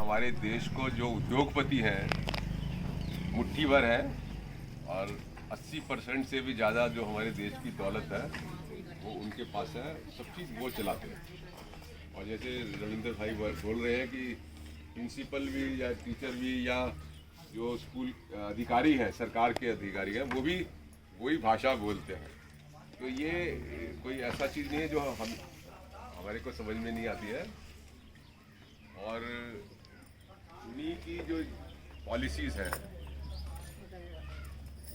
हमारे देश को जो उद्योगपति हैं मुट्ठी भर है और 80% से भी ज़्यादा जो हमारे देश की दौलत है वो उनके पास है। सब चीज़ वो चलाते हैं। और जैसे रविंद्र भाई बोल रहे हैं कि प्रिंसिपल भी या टीचर भी या जो स्कूल अधिकारी हैं, सरकार के अधिकारी हैं, वो भी वही भाषा बोलते हैं। तो ये कोई ऐसा चीज़ नहीं है जो हमारे को समझ में नहीं आती है। और उन्हीं की जो पॉलिसीज़ हैं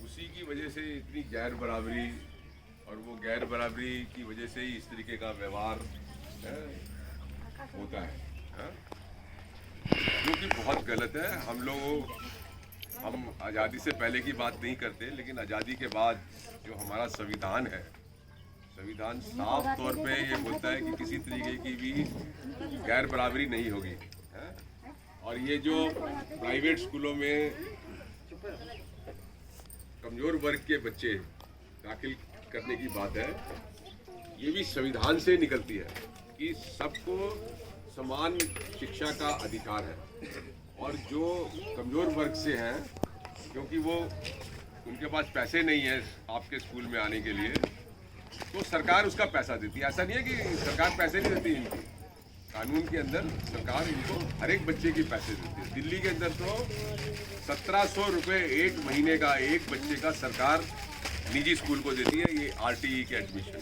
उसी की वजह से इतनी गैर बराबरी, और वो गैर बराबरी की वजह से ही इस तरीके का व्यवहार होता है, जो कि बहुत गलत है। हम आज़ादी से पहले की बात नहीं करते, लेकिन आज़ादी के बाद जो हमारा संविधान है, संविधान साफ तौर पे ये बोलता है कि किसी तरीके की भी गैर बराबरी नहीं होगी। और ये जो प्राइवेट स्कूलों में कमज़ोर वर्ग के बच्चे दाखिल करने की बात है, ये भी संविधान से निकलती है कि सबको समान शिक्षा का अधिकार है। और जो कमज़ोर वर्ग से हैं, क्योंकि वो उनके पास पैसे नहीं है आपके स्कूल में आने के लिए, तो सरकार उसका पैसा देती है। ऐसा नहीं है कि सरकार पैसे नहीं देती इनको, कानून के अंदर सरकार इनको हर एक बच्चे के पैसे देती है। दिल्ली के अंदर तो 1700 रुपये एक महीने का एक बच्चे का सरकार निजी स्कूल को देती है, ये RTE के एडमिशन।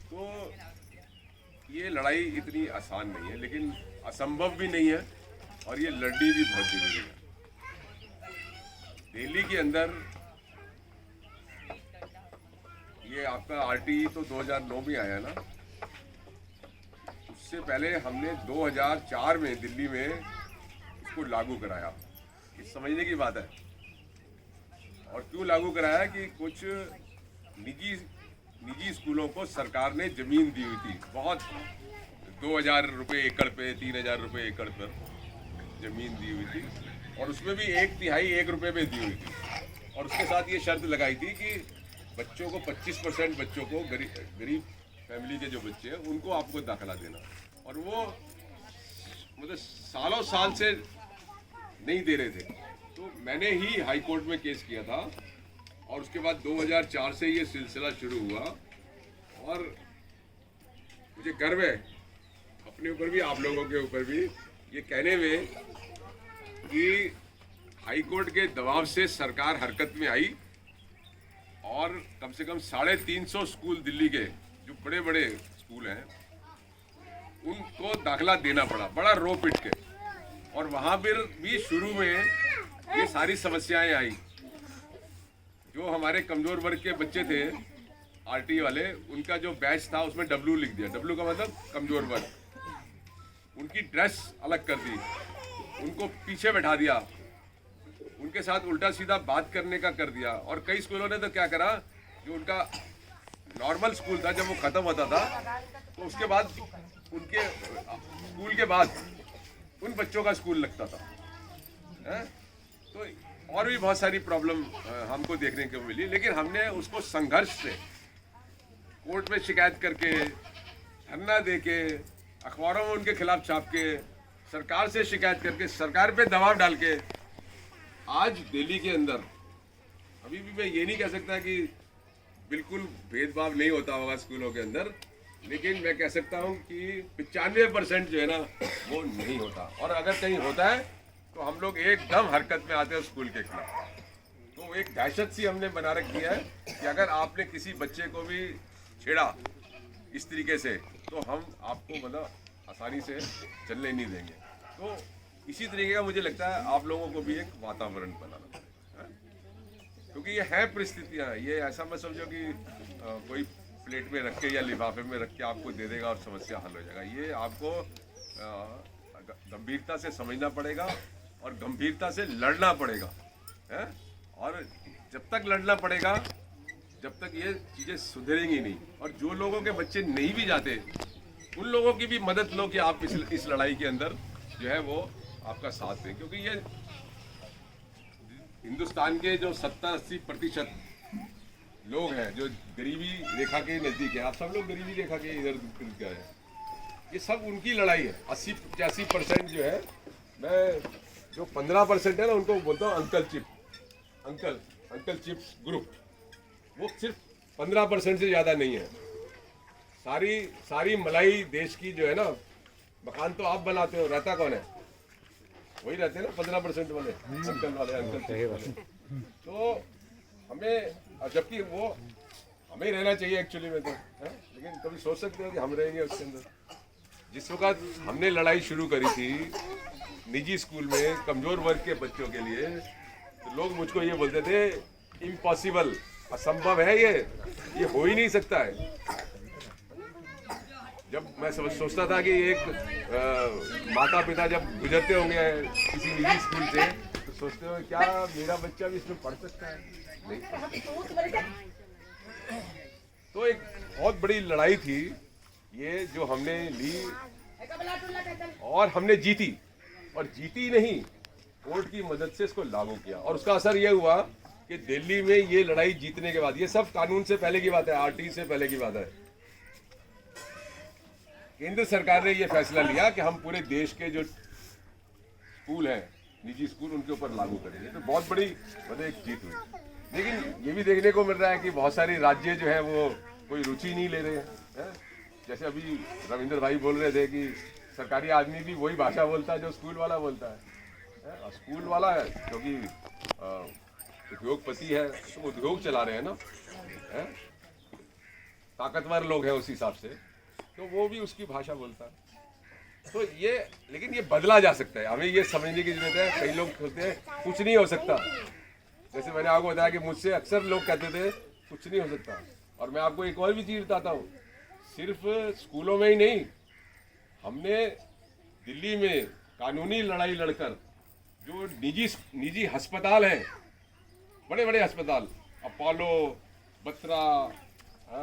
तो ये लड़ाई इतनी आसान नहीं है, लेकिन असंभव भी नहीं है, और ये लड़नी भी बहुत जरूरी है। दिल्ली के अंदर ये आपका RTE तो 2009 में आया ना, उससे पहले हमने 2004 में दिल्ली में इसको लागू कराया। ये समझने की बात है। और क्यों लागू कराया कि कुछ निजी स्कूलों को सरकार ने ज़मीन दी हुई थी, बहुत 2000 रुपये एकड़ पे, 3000 रुपये एकड़ पर ज़मीन दी हुई थी, और उसमें भी 1/3 1 रुपये में दी हुई थी। और उसके साथ ये शर्त लगाई थी कि बच्चों को 25% बच्चों को गरीब फैमिली के जो बच्चे हैं उनको आपको दाखिला देना। और वो मतलब सालों साल से नहीं दे रहे थे। तो मैंने ही हाई कोर्ट में केस किया था, और उसके बाद 2004 से ये सिलसिला शुरू हुआ। और मुझे गर्व है अपने ऊपर भी, आप लोगों के ऊपर भी, ये कहने में कि हाई कोर्ट के दबाव से सरकार हरकत में आई और कम से कम 350 स्कूल दिल्ली के जो बड़े बड़े स्कूल हैं उनको दाखिला देना पड़ा, बड़ा रो पिट के। और वहाँ पर भी शुरू में ये सारी समस्याएं आई। जो हमारे कमज़ोर वर्ग के बच्चे थे RTE वाले, उनका जो बैच था उसमें W लिख दिया। W का मतलब कमज़ोर वर्ग। उनकी ड्रेस अलग कर दी, उनको पीछे बैठा दिया, उनके साथ उल्टा सीधा बात करने का कर दिया। और कई स्कूलों ने तो क्या करा, जो उनका नॉर्मल स्कूल था, जब वो ख़त्म होता था तो उसके बाद उनके स्कूल के बाद उन बच्चों का स्कूल लगता था। तो और भी बहुत सारी प्रॉब्लम हमको देखने को मिली, लेकिन हमने उसको संघर्ष से, कोर्ट में शिकायत करके, धरना दे के, अखबारों में उनके खिलाफ छाप के, सरकार से शिकायत करके, सरकार पे दबाव डाल के, आज दिल्ली के अंदर अभी भी मैं ये नहीं कह सकता कि बिल्कुल भेदभाव नहीं होता होगा स्कूलों के अंदर, लेकिन मैं कह सकता हूँ कि 95% जो है ना वो नहीं होता। और अगर कहीं होता है तो हम लोग एकदम हरकत में आते हैं स्कूल के खिलाफ। तो एक दहशत सी हमने बना रखी है कि अगर आपने किसी बच्चे को भी छेड़ा इस तरीके से, तो हम आपको मतलब आसानी से चलने नहीं देंगे। तो इसी तरीके का मुझे लगता है आप लोगों को भी एक वातावरण बनाना पड़ेगा, क्योंकि ये है परिस्थितियाँ। ये ऐसा मत समझो कि कोई प्लेट में रख के या लिफाफे में रख के आपको दे देगा और समस्या हल हो जाएगा। ये आपको गंभीरता से समझना पड़ेगा और गंभीरता से लड़ना पड़ेगा, है? और जब तक लड़ना पड़ेगा, जब तक ये चीज़ें सुधरेंगी नहीं। और जो लोगों के बच्चे नहीं भी जाते, उन लोगों की भी मदद लो कि आप इस लड़ाई के अंदर जो है वो आपका साथ दें। क्योंकि ये हिंदुस्तान के जो 70-80% लोग हैं जो गरीबी रेखा के नज़दीक है, आप सब लोग गरीबी रेखा के इधर गए हैं, ये सब उनकी लड़ाई है। 80-85% जो है, मैं जो 15% है ना उनको बोलता हूँ अंकल चिप्स ग्रुप, वो सिर्फ 15% से ज़्यादा नहीं है। सारी मलाई देश की जो है ना, मकान तो आप बनाते हो, रहता कौन है? वही रहते हैं ना 15% वाले, अंकल चिप्स वाले। तो हमें, जबकि वो हमें ही रहना चाहिए एक्चुअली में तो है? लेकिन कभी सोच सकते हो कि हम रहेंगे उसके अंदर। जिस वक्त हमने लड़ाई शुरू करी थी निजी स्कूल में कमजोर वर्ग के बच्चों के लिए, तो लोग मुझको ये बोलते थे इम्पॉसिबल, असंभव है, ये हो ही नहीं सकता है। जब मैं सोचता था कि एक माता पिता जब गुजरते होंगे किसी निजी स्कूल से, तो सोचते हो क्या मेरा बच्चा भी इसमें पढ़ सकता है? नहीं। तो एक बहुत बड़ी लड़ाई थी ये जो हमने ली, और हमने जीती, और जीती नहीं, कोर्ट की मदद से इसको लागू किया। और उसका असर यह हुआ कि दिल्ली में ये लड़ाई जीतने के बाद, ये सब कानून से पहले की बात है, आरटी से पहले की बात है, केंद्र सरकार ने यह फैसला लिया कि हम पूरे देश के जो स्कूल हैं, निजी स्कूल, उनके ऊपर लागू करेंगे। तो बहुत बड़ी मतलब एक जीत हुई। लेकिन ये भी देखने को मिल रहा है कि बहुत सारे राज्य जो है वो कोई रुचि नहीं ले रहे हैं। जैसे अभी रविंद्र भाई बोल रहे थे कि सरकारी आदमी भी वही भाषा बोलता है जो स्कूल वाला बोलता है। स्कूल वाला है क्योंकि उद्योगपति है, तो उद्योग चला रहे हैं ना, ताकतवर लोग हैं उस हिसाब से, तो वो भी उसकी भाषा बोलता है। तो ये, लेकिन ये बदला जा सकता है, हमें ये समझने की जरूरत है। कई लोग कहते हैं कुछ नहीं हो सकता, जैसे मैंने आपको बताया कि मुझसे अक्सर लोग कहते थे कुछ नहीं हो सकता। और मैं आपको एक और भी चीज़ बताता हूँ, सिर्फ स्कूलों में ही नहीं, हमने दिल्ली में कानूनी लड़ाई लड़कर जो निजी अस्पताल हैं, बड़े बड़े अस्पताल, अपोलो, बत्रा,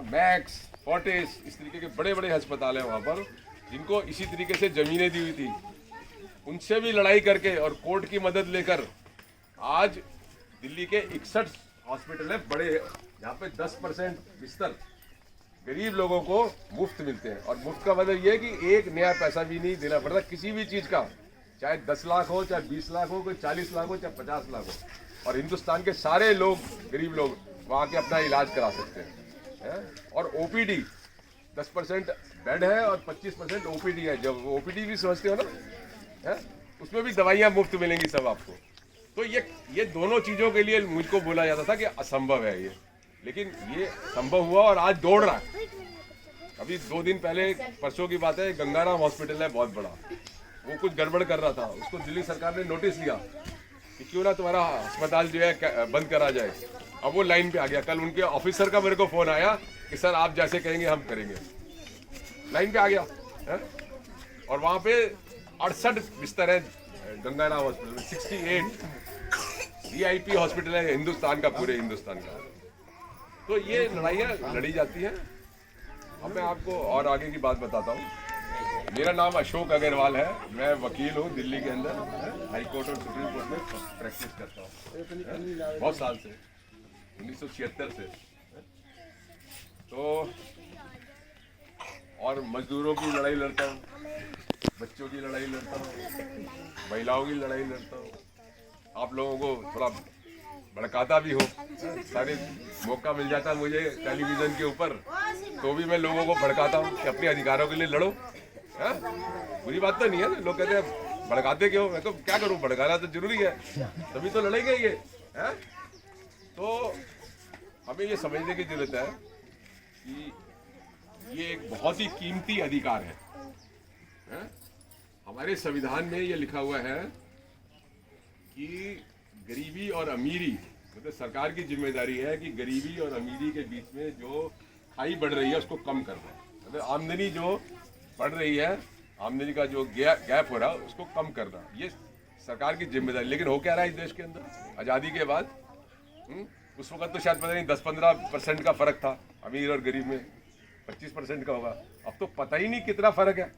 मैक्स, फोर्टिस, इस तरीके के बड़े बड़े अस्पताल हैं वहाँ पर, जिनको इसी तरीके से ज़मीनें दी हुई थी, उनसे भी लड़ाई करके और कोर्ट की मदद लेकर आज दिल्ली के 61 हॉस्पिटल है बड़े, यहाँ पे 10% बिस्तर गरीब लोगों को मुफ्त मिलते हैं। और मुफ्त का मतलब ये है कि एक नया पैसा भी नहीं देना पड़ता किसी भी चीज़ का, चाहे 10 लाख हो, चाहे 20 लाख हो, कोई 40 लाख हो, चाहे 50 लाख हो। और हिंदुस्तान के सारे लोग, गरीब लोग, वहाँ के अपना इलाज करा सकते हैं। और ओपीडी 10% बेड है और 25% ओपीडी है। जब ओपीडी भी समझते हो ना, उसमें भी दवाइयाँ मुफ्त मिलेंगी सब आपको। तो ये दोनों चीज़ों के लिए मुझको बोला जाता था कि असंभव है ये, लेकिन ये संभव हुआ और आज दौड़ रहा है। अभी 2 दिन पहले, परसों की बात है, गंगाराम हॉस्पिटल है बहुत बड़ा, वो कुछ गड़बड़ कर रहा था, उसको दिल्ली सरकार ने नोटिस दिया कि क्यों ना तुम्हारा अस्पताल जो है बंद करा जाए। अब वो लाइन पे आ गया। कल उनके ऑफिसर का मेरे को फ़ोन आया कि सर आप जैसे कहेंगे हम करेंगे। लाइन पे आ गया है? और वहाँ पे 68 बिस्तर है गंगाराम हॉस्पिटल में, 68 VIP हॉस्पिटल है हिंदुस्तान का, पूरे हिंदुस्तान का। तो ये लड़ाइयाँ लड़ी जाती हैं। अब मैं आपको और आगे की बात बताता हूँ। मेरा नाम अशोक अग्रवाल है, मैं वकील हूँ दिल्ली के अंदर, हाई कोर्ट और सुप्रीम कोर्ट में प्रैक्टिस करता हूँ बहुत साल से, 1976 से। तो और मजदूरों की लड़ाई लड़ता हूँ, बच्चों की लड़ाई लड़ता हूँ, महिलाओं की लड़ाई लड़ता हूँ। आप लोगों को थोड़ा भड़काता भी हो, सारे मौका मिल जाता है मुझे टेलीविज़न के ऊपर, तो भी मैं लोगों को भड़काता हूँ कि अपने अधिकारों के लिए लड़ो। बुरी बात तो नहीं है ना। लोग कहते हैं भड़काते क्यों? मैं तो क्या करूँ, भड़काना तो जरूरी है, तभी तो लड़ेंगे ये है? तो हमें ये समझने की जरूरत है कि ये एक बहुत ही कीमती अधिकार है? हमारे संविधान में ये लिखा हुआ है कि गरीबी और अमीरी, मतलब सरकार की जिम्मेदारी है कि गरीबी और अमीरी के बीच में जो खाई बढ़ रही है उसको कम करना। मतलब आमदनी जो बढ़ रही है, आमदनी का जो गैप हो रहा है उसको कम करना, ये सरकार की जिम्मेदारी। लेकिन हो क्या रहा है इस देश के अंदर आज़ादी के बाद? उस वक्त तो शायद पता नहीं 10-15% का फ़र्क था अमीर और गरीब में, 25% का होगा। अब तो पता ही नहीं कितना फ़र्क है?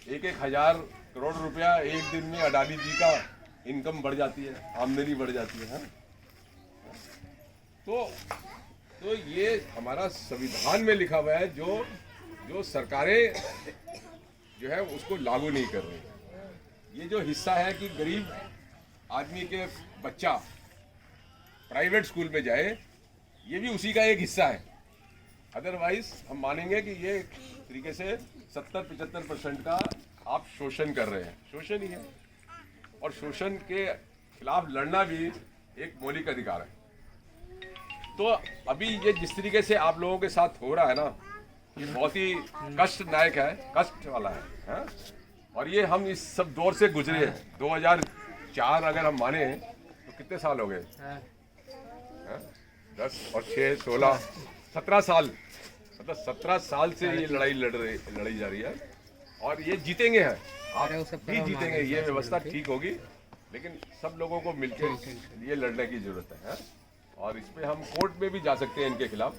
एक हजार करोड़ रुपया एक दिन में अडानी जी का इनकम बढ़ जाती है, आमदनी बढ़ जाती है। तो ये हमारा संविधान में लिखा हुआ है, जो जो सरकारें जो है उसको लागू नहीं कर रही। ये जो हिस्सा है कि गरीब आदमी के बच्चा प्राइवेट स्कूल में जाए, ये भी उसी का एक हिस्सा है। अदरवाइज हम मानेंगे कि ये तरीके से 70-75% का आप शोषण कर रहे हैं। शोषण ही है, और शोषण के खिलाफ लड़ना भी एक मौलिक अधिकार है। तो अभी ये जिस तरीके से आप लोगों के साथ हो रहा है ना, ये बहुत ही कष्टदायक है, कष्ट वाला है। और ये हम इस सब दौर से गुजरे हैं। 2004 अगर हम माने तो कितने साल हो गए? 10 और 6 16 17 साल, मतलब 17 साल से ये लड़ाई जा रही है, और ये जीतेंगे हैं, आप भी जीतेंगे। ये व्यवस्था ठीक होगी, लेकिन सब लोगों को मिलकर ये लड़ने की जरूरत है। और इस पे हम कोर्ट में भी जा सकते हैं, इनके खिलाफ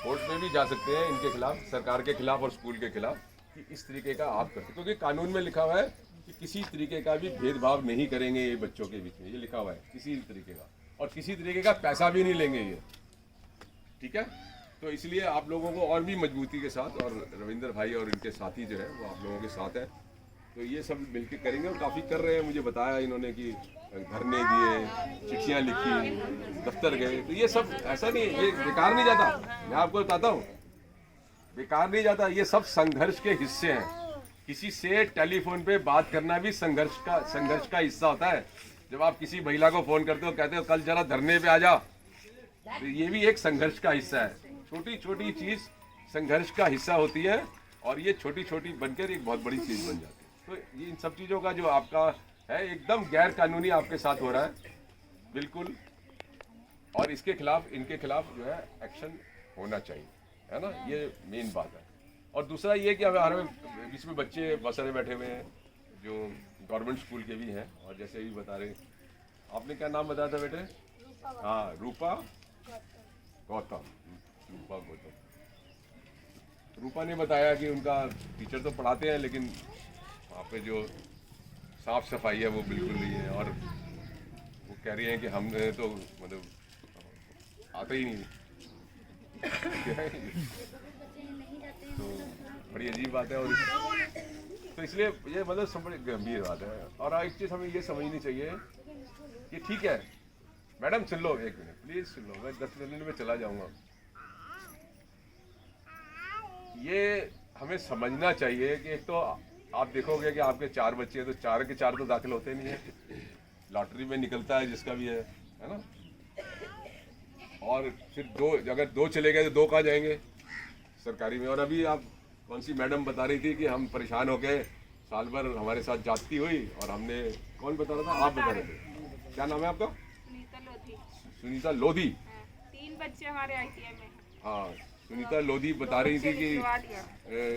कोर्ट में भी जा सकते हैं, इनके खिलाफ, सरकार के खिलाफ और स्कूल के खिलाफ, कि इस तरीके का आप करते, क्योंकि कानून में लिखा हुआ है कि किसी तरीके का भी भेदभाव नहीं करेंगे ये बच्चों के बीच में, ये लिखा हुआ है किसी तरीके का, और किसी तरीके का पैसा भी नहीं लेंगे ये, ठीक है। तो इसलिए आप लोगों को और भी मजबूती के साथ, और रविंदर भाई और इनके साथी जो है वो आप लोगों के साथ है, तो ये सब मिलकर करेंगे। और काफ़ी कर रहे हैं, मुझे बताया इन्होंने कि धरने दिए, चिट्ठियाँ लिखी, दफ्तर गए, तो ये सब ऐसा नहीं, ये बेकार नहीं जाता। मैं आपको बताता हूँ, बेकार नहीं जाता, ये सब संघर्ष के हिस्से हैं। किसी से टेलीफोन पे बात करना भी संघर्ष का हिस्सा होता है। जब आप किसी महिला को फोन करते हो, कहते हो कल जरा धरने पे आ जा, तो ये भी एक संघर्ष का हिस्सा है। छोटी छोटी चीज संघर्ष का हिस्सा होती है, और ये छोटी छोटी बनकर एक बहुत बड़ी चीज बन जाती है। तो ये इन सब चीज़ों का जो आपका है एकदम गैर कानूनी आपके साथ हो रहा है, बिल्कुल, और इसके खिलाफ, इनके खिलाफ जो है एक्शन होना चाहिए, है ना, ये मेन बात है। और दूसरा ये कि हमारे बीच में बच्चे बहुत सारे बैठे हुए हैं जो गवर्नमेंट स्कूल के भी हैं, और जैसे भी बता रहे, आपने क्या नाम बताया था बेटे? हाँ, रूपा गौतम। रूपा ने बताया कि उनका टीचर तो पढ़ाते हैं, लेकिन वहाँ पे जो साफ सफाई है वो बिल्कुल नहीं है, और वो कह रही हैं कि हमने तो मतलब आते ही नहीं। तो बड़ी अजीब बात है, और तो इसलिए ये मतलब सब बड़ी गंभीर बात है। और एक चीज़ हमें ये समझनी चाहिए कि ठीक है मैडम, सुन लो, एक मिनट प्लीज सुन लो, मैं 10 मिनट में चला जाऊंगा। ये हमें समझना चाहिए कि एक तो आप देखोगे कि आपके 4 बच्चे हैं, तो 4 के 4 तो दाखिल होते नहीं है, लॉटरी में निकलता है जिसका भी है ना। और फिर 2, अगर 2 चले गए तो 2 कहाँ जाएंगे? सरकारी में। और अभी आप कौन सी मैडम बता रही थी कि हम परेशान हो गए, साल भर हमारे साथ जाती हुई, और हमने, कौन बता रहा था? आप बता रहे थे, क्या नाम है आपका? सुनीता लोधी। 3 बच्चे हमारे ITI में। हाँ, सुनीता लोधी बता रही थी कि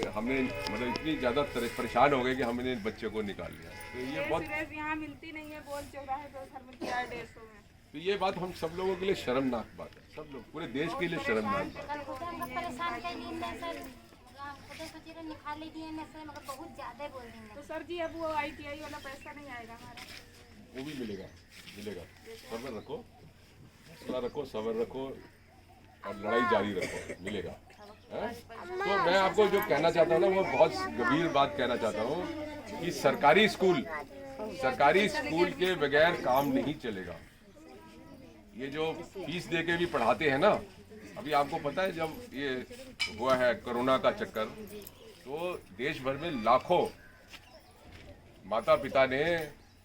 हमने मतलब इतनी ज़्यादा परेशान हो गए कि हमने बच्चे को निकाल लिया। तो ये बहुत यहाँ मिलती नहीं है, बोल चौराहे पे घर में किराया 150 में। तो ये बात हम सब लोगों के लिए शर्मनाक बात है, सब लोग, पूरे देश के लिए शर्मनाक बात है। तो सर जी अब वो ITI वाला पैसा नहीं आएगा हमारा? वो भी मिलेगा, मिलेगा। सब्र रखो, हौसला रखो, सब्र रखो, और लड़ाई जारी रखो, मिलेगा। तो मैं आपको जो कहना चाहता हूँ ना, वो बहुत गंभीर बात कहना चाहता हूँ कि सरकारी स्कूल के बगैर काम नहीं चलेगा। ये जो फीस दे के भी पढ़ाते हैं ना, अभी आपको पता है जब ये हुआ है कोरोना का चक्कर, तो देश भर में लाखों माता पिता ने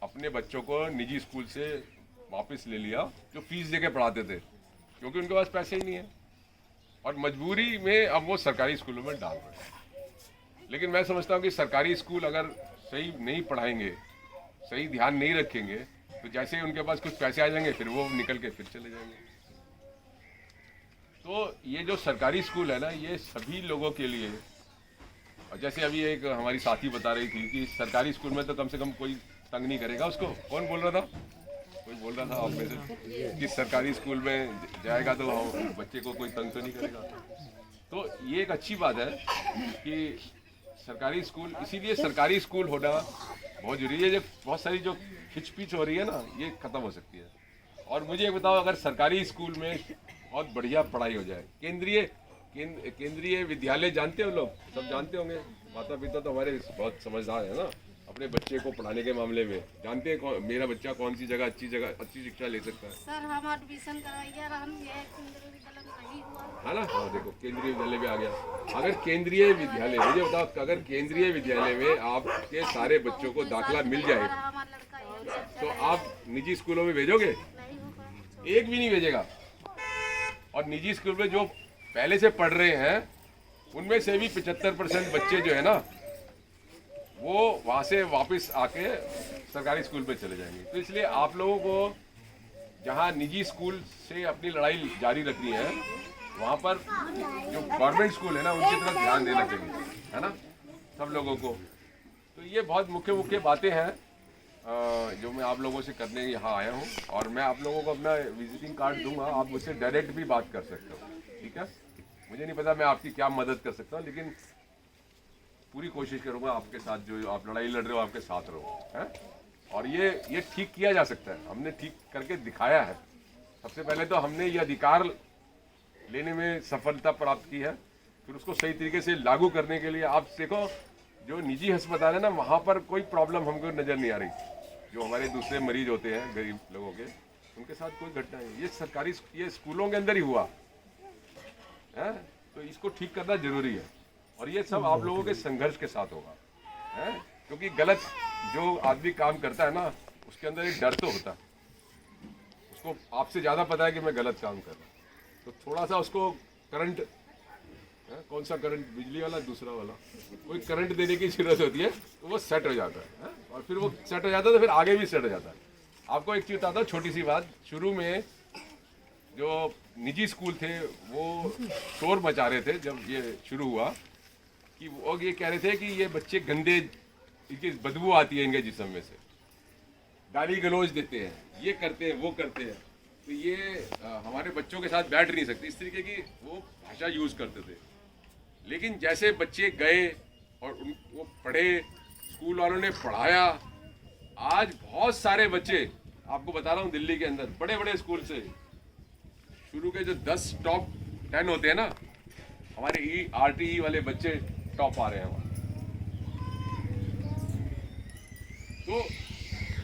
अपने बच्चों को निजी स्कूल से वापस ले लिया जो फीस दे के पढ़ाते थे, क्योंकि उनके पास पैसे ही नहीं है, और मजबूरी में अब वो सरकारी स्कूलों में डाल रहे हैं। लेकिन मैं समझता हूँ कि सरकारी स्कूल अगर सही नहीं पढ़ाएंगे, सही ध्यान नहीं रखेंगे, तो जैसे ही उनके पास कुछ पैसे आ जाएंगे फिर वो निकल के फिर चले जाएंगे। तो ये जो सरकारी स्कूल है ना, ये सभी लोगों के लिए, और जैसे अभी एक हमारी साथी बता रही थी कि सरकारी स्कूल में तो कम से कम कोई तंग नहीं करेगा उसको। कौन बोल रहा था? कोई बोल रहा था आप में से कि सरकारी स्कूल में जाएगा तो बच्चे को कोई तंग तो नहीं करेगा। तो ये एक अच्छी बात है कि सरकारी स्कूल, इसीलिए सरकारी स्कूल होना बहुत जरूरी है। जब बहुत सारी जो खिचपिच हो रही है ना, ये खत्म हो सकती है। और मुझे बताओ, अगर सरकारी स्कूल में बहुत बढ़िया पढ़ाई हो जाए, केंद्रीय केंद्रीय विद्यालय जानते हो लोग, सब जानते होंगे। माता पिता तो हमारे बहुत समझदार है ना, अपने बच्चे को पढ़ाने के मामले में जानते हैं मेरा बच्चा कौन सी जगह अच्छी शिक्षा ले सकता है। सर हम एडमिशन करवाइए, हम ये केंद्रीय विद्यालय में नहीं हुआ है ना। हाँ देखो केंद्रीय विद्यालय में आ गया। अगर केंद्रीय विद्यालय, मुझे बताओ, अगर केंद्रीय विद्यालय में आपके सारे बच्चों को दाखिला मिल जाए हमारा लड़का ये तो आप निजी स्कूलों में भेजोगे? नहीं होगा। एक भी नहीं भेजेगा। और निजी स्कूल में जो पहले से पढ़ रहे हैं उनमें से भी 75% बच्चे जो है ना वो वहाँ से वापस आके सरकारी स्कूल पे चले जाएंगे। तो इसलिए आप लोगों को जहाँ निजी स्कूल से अपनी लड़ाई जारी रखनी है, वहाँ पर जो गवर्नमेंट स्कूल है ना उनकी तरफ ध्यान देना चाहिए, है ना, सब लोगों को। तो ये बहुत मुख्य बातें हैं जो मैं आप लोगों से करने यहाँ आया हूँ। और मैं आप लोगों को अपना विजिटिंग कार्ड दूंगा, आप मुझसे डायरेक्ट भी बात कर सकते हो, ठीक है। मुझे नहीं पता मैं आपकी क्या मदद कर सकता हूँ, लेकिन पूरी कोशिश करूँगा आपके साथ, जो आप लड़ाई लड़ रहे हो आपके साथ रहो, हैं। और ये ठीक किया जा सकता है, हमने ठीक करके दिखाया है। सबसे पहले तो हमने ये अधिकार लेने में सफलता प्राप्त की है, फिर उसको सही तरीके से लागू करने के लिए आप देखो जो निजी अस्पताल है ना वहाँ पर कोई प्रॉब्लम हमको नज़र नहीं आ रही। जो हमारे दूसरे मरीज होते हैं गरीब लोगों के, उनके साथ कोई घटना नहीं। ये सरकारी ये स्कूलों के अंदर ही हुआ है, तो इसको ठीक करना जरूरी है। और ये सब आप लोगों के संघर्ष के साथ होगा, है, क्योंकि गलत जो आदमी काम करता है ना उसके अंदर एक डर तो होता है, उसको आपसे ज़्यादा पता है कि मैं गलत काम कर रहा हूँ। तो थोड़ा सा उसको करंट, कौन सा करंट, बिजली वाला दूसरा वाला, कोई करंट देने की जरूरत होती है तो वो सेट हो जाता है, और फिर वो सेट हो जाता है तो फिर आगे भी सेट हो जाता है। आपको एक चीज़ बताता हूँ, छोटी सी बात। शुरू में जो निजी स्कूल थे वो शोर मचा रहे थे जब ये शुरू हुआ कि वो ये कह रहे थे कि ये बच्चे गंदे, इनकी बदबू आती है इनके जिस्म में से, गाली गलौज देते हैं, ये करते हैं वो करते हैं। तो ये हमारे बच्चों के साथ बैठ नहीं सकते, इस तरीके की वो भाषा यूज़ करते थे। लेकिन जैसे बच्चे गए और वो पढ़े, स्कूल वालों ने पढ़ाया, आज बहुत सारे बच्चे, आपको बता रहा हूँ दिल्ली के अंदर बड़े बड़े स्कूल से शुरू के जो 10 टॉप 10 होते हैं ना, हमारे RTE वाले बच्चे टॉप आ रहे हैं वहाँ। तो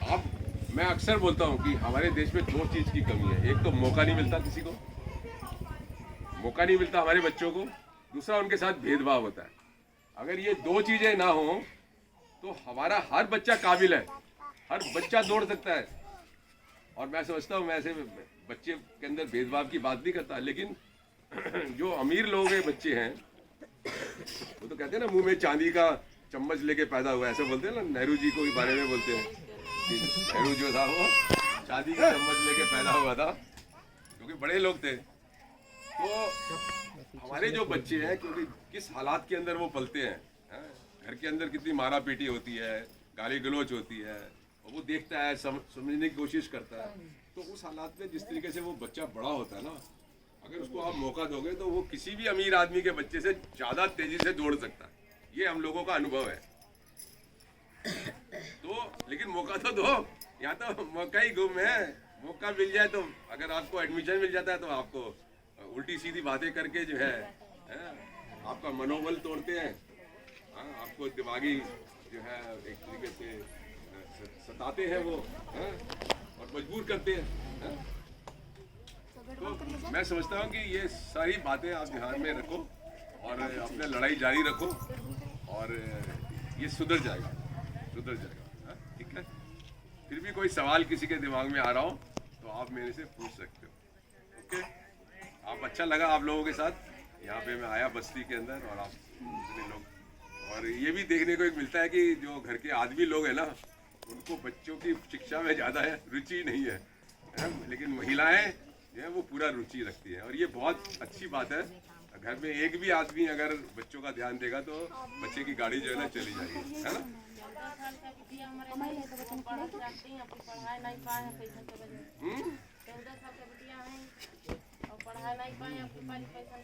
अब मैं अक्सर बोलता हूँ कि हमारे देश में 2 चीज़ की कमी है। एक तो मौका नहीं मिलता, किसी को मौका नहीं मिलता हमारे बच्चों को, दूसरा उनके साथ भेदभाव होता है। अगर ये 2 चीज़ें ना हो तो हमारा हर बच्चा काबिल है, हर बच्चा दौड़ सकता है। और मैं समझता हूँ, मैं ऐसे बच्चे के अंदर भेदभाव की बात नहीं करता, लेकिन जो अमीर लोग के बच्चे हैं वो तो कहते हैं ना मुंह में चांदी का चम्मच लेके पैदा हुआ, ऐसे बोलते हैं ना, नेहरू जी को भी बारे में बोलते हैं कि नेहरू जो था वो चांदी का चम्मच लेके पैदा हुआ था, क्योंकि बड़े लोग थे। तो हमारे जो बच्चे हैं, क्योंकि किस हालात के अंदर वो पलते हैं, घर के अंदर कितनी मारा पीटी होती है, गाली गलौज होती है, और वो देखता है, समझने की कोशिश करता है। तो उस हालात में जिस तरीके से वो बच्चा बड़ा होता है ना, अगर उसको आप मौका दोगे तो वो किसी भी अमीर आदमी के बच्चे से ज़्यादा तेज़ी से दौड़ सकता है। ये हम लोगों का अनुभव है। तो लेकिन मौका तो दो, यहाँ तो मौका ही गुम है। मौका मिल जाए तो, अगर आपको एडमिशन मिल जाता है तो आपको उल्टी सीधी बातें करके जो है आपका मनोबल तोड़ते हैं, आपको दिमागी जो है एक तरीके से सताते हैं वो, और मजबूर करते हैं। तो मैं समझता हूँ कि ये सारी बातें आप ध्यान में रखो और अपना लड़ाई जारी रखो, और ये सुधर जाएगा। ठीक है। फिर भी कोई सवाल किसी के दिमाग में आ रहा हो तो आप मेरे से पूछ सकते हो। ओके, आप अच्छा लगा आप लोगों के साथ यहाँ पे मैं आया बस्ती के अंदर, और आप इतने लोग, और ये भी देखने को एक मिलता है कि जो घर के आदमी लोग हैं ना, उनको बच्चों की शिक्षा में ज़्यादा रुचि नहीं है, लेकिन महिलाएं जो है वो पूरा रुचि रखती है, और ये बहुत अच्छी बात है। घर में एक भी आदमी अगर बच्चों का ध्यान देगा तो बच्चे की गाड़ी जो है ना चली जाएगी, है ना।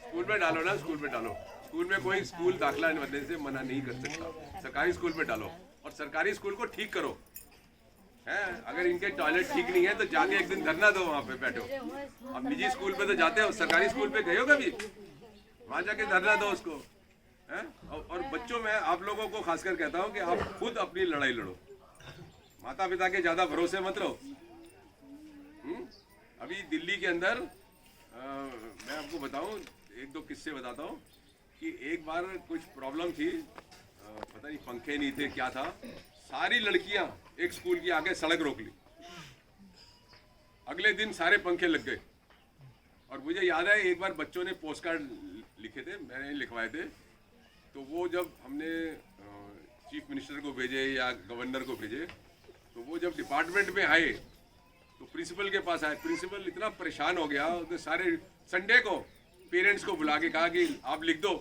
स्कूल में डालो ना, स्कूल में डालो। स्कूल में कोई स्कूल दाखिला देने से मना नहीं कर सकता। सरकारी स्कूल में डालो, और सरकारी स्कूल को ठीक करो, है। अगर इनके टॉयलेट ठीक नहीं है तो जाके एक दिन धरना दो, वहाँ पे बैठो। अब निजी स्कूल पे तो जाते हो, सरकारी स्कूल पे गए हो कभी? वहां जाके धरना दो उसको है। और बच्चों में आप लोगों को खासकर कहता हूँ कि आप खुद अपनी लड़ाई लड़ो, माता पिता के ज्यादा भरोसे मत रहो। अभी दिल्ली के अंदर मैं आपको बताऊं, एक दो किस्से बताता हूँ कि एक बार कुछ प्रॉब्लम थी, पता नहीं पंखे नहीं थे क्या था, सारी लड़कियां एक स्कूल की आगे सड़क रोक ली, अगले दिन सारे पंखे लग गए। और मुझे याद है एक बार बच्चों ने पोस्ट कार्ड लिखे थे, मैंने लिखवाए थे, तो वो जब हमने चीफ मिनिस्टर को भेजे या गवर्नर को भेजे, तो वो जब डिपार्टमेंट में आए तो प्रिंसिपल के पास आए। प्रिंसिपल इतना परेशान हो गया, उसने सारे संडे को पेरेंट्स को बुला के कहा कि आप लिख दो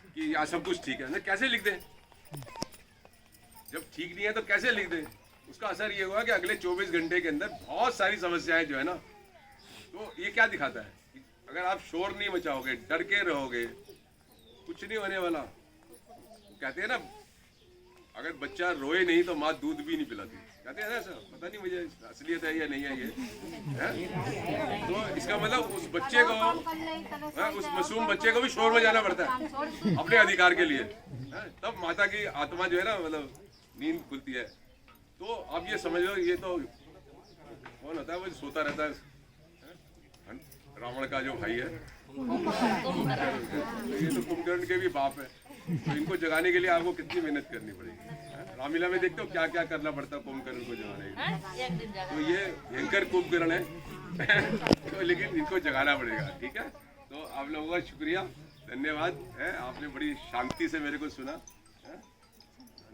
कि यहाँ सब कुछ ठीक है। ना कैसे लिख दें, जब ठीक नहीं है तो कैसे लिख दें? उसका असर ये हुआ कि अगले 24 घंटे के अंदर बहुत सारी समस्याएं जो है ना, तो ये क्या दिखाता है कि अगर आप शोर नहीं मचाओगे, डर के रहोगे, कुछ नहीं होने वाला। कहते हैं ना, अगर बच्चा रोए नहीं तो माँ दूध भी नहीं पिलाती, कहते हैं ना सर, पता नहीं मुझे असलियत है या नहीं है ये है? तो इसका मतलब उस बच्चे को, उस मासूम बच्चे को भी शोर मचाना पड़ता है अपने अधिकार के लिए, तब माता की आत्मा जो है ना, मतलब नींद खुलती है। तो आप ये समझ लो, ये तो कौन होता है वो सोता रहता है, रावण का जो भाई है, ये तो कुंभकर्ण के भी बाप है। तो इनको जगाने के लिए आपको कितनी मेहनत करनी पड़ेगी। रामलीला में देखते हो क्या क्या करना पड़ता है कुंभकर्ण को जगाने के लिए। तो ये भयंकर कुंभकर्ण है तो लेकिन इनको जगाना पड़ेगा, ठीक है। तो आप लोगों का शुक्रिया, धन्यवाद है, आपने बड़ी शांति से मेरे को सुना है?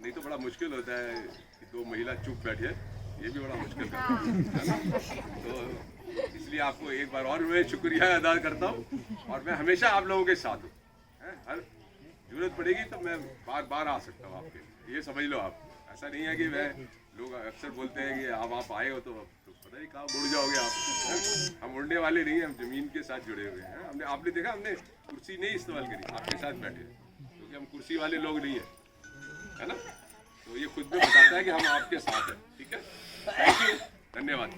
नहीं तो बड़ा मुश्किल होता है कि दो महिला चुप बैठे, ये भी बड़ा मुश्किल करता है ना। तो इसलिए आपको एक बार और मैं शुक्रिया अदा करता हूँ, और मैं हमेशा आप लोगों के साथ हूँ। हर जरूरत पड़ेगी तो मैं बार बार आ सकता हूँ आपके, ये समझ लो आप। ऐसा नहीं है कि मैं, लोग अक्सर बोलते हैं कि अब आप आए हो तो पता नहीं कहाँ मुड़ जाओगे आप। हम उड़ने वाले नहीं हैं, हम जमीन के साथ जुड़े हुए हैं। हमने, आपने देखा, हमने कुर्सी नहीं इस्तेमाल करी, आपके साथ बैठे, क्योंकि हम कुर्सी वाले लोग नहीं है ना। तो ये खुद भी बताता है कि हम आपके साथ हैं, ठीक है। थैंक यू, धन्यवाद।